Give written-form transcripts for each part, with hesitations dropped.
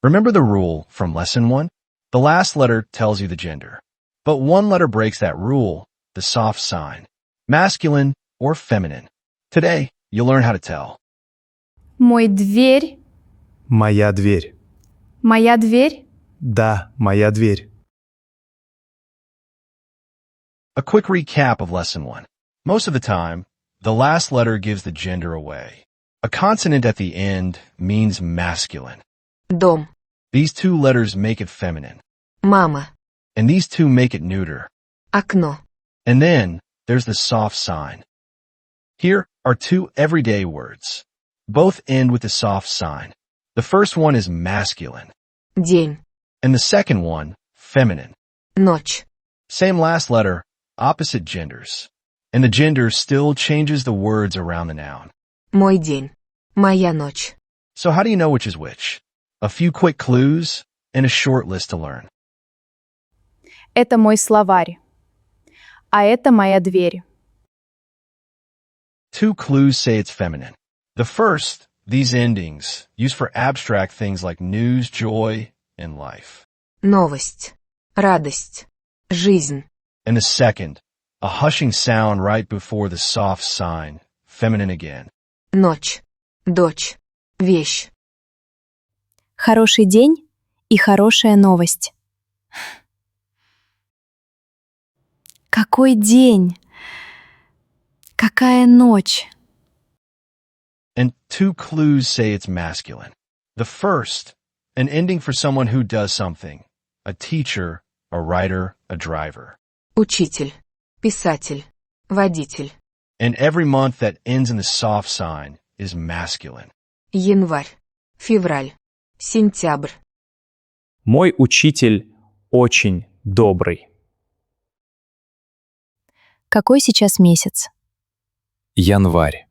Remember the rule from lesson 1? The last letter tells you the gender. But one letter breaks that rule, the soft sign. Masculine or feminine. Today, you'll learn how to tell. Мой дверь. Моя дверь. Моя дверь. Да, моя дверь. A quick recap of lesson 1. Most of the time, the last letter gives the gender away. A consonant at the end means masculine. Дом. These two letters make it feminine. Мама. And these two make it neuter. Окно. And then, there's the soft sign. Here are two everyday words. Both end with the soft sign. The first one is masculine. День. And the second one, feminine. Ночь. Same last letter, opposite genders. And the gender still changes the words around the noun. Мой день. Моя ночь. So how do you know which is which? A few quick clues and a short list to learn. Это мой словарь. А это моя дверь. Two clues say it's feminine. The first, these endings, used for abstract things like news, joy, and life. Новость. Радость. Жизнь. And the second, a hushing sound right before the soft sign, feminine again. Ночь. Дочь. Вещь. Хороший день и хорошая новость. Какой день? Какая ночь? And two clues say it's masculine. The first, an ending for someone who does something. A teacher, a writer, a driver. Учитель. Писатель. Водитель. And every month that ends in the soft sign is masculine. Январь. Февраль. Сентябрь. Мой учитель очень добрый. Какой сейчас месяц? Январь.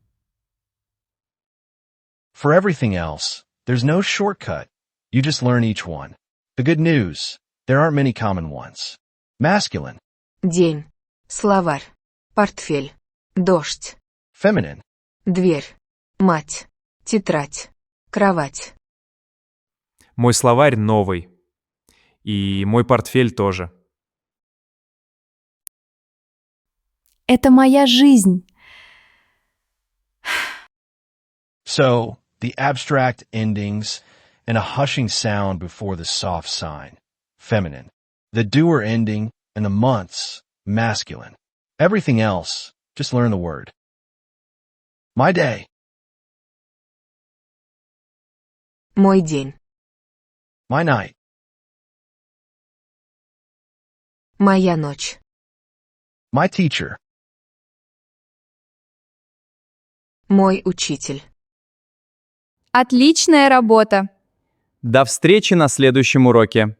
For everything else, there's no shortcut. You just learn each one. The good news, there aren't many common ones. Masculine, День. Словарь. Портфель. Дождь. feminine, Дверь. Мать. Тетрадь. Кровать. Мой словарь новый. И мой портфель тоже. Это моя жизнь. So, the abstract endings and a hushing sound before the soft sign, feminine. The doer ending and the months, masculine. Everything else, just learn the word. My day, Мой день. my night, Моя ночь. my teacher. Мой учитель. Отличная работа. До встречи на следующем уроке.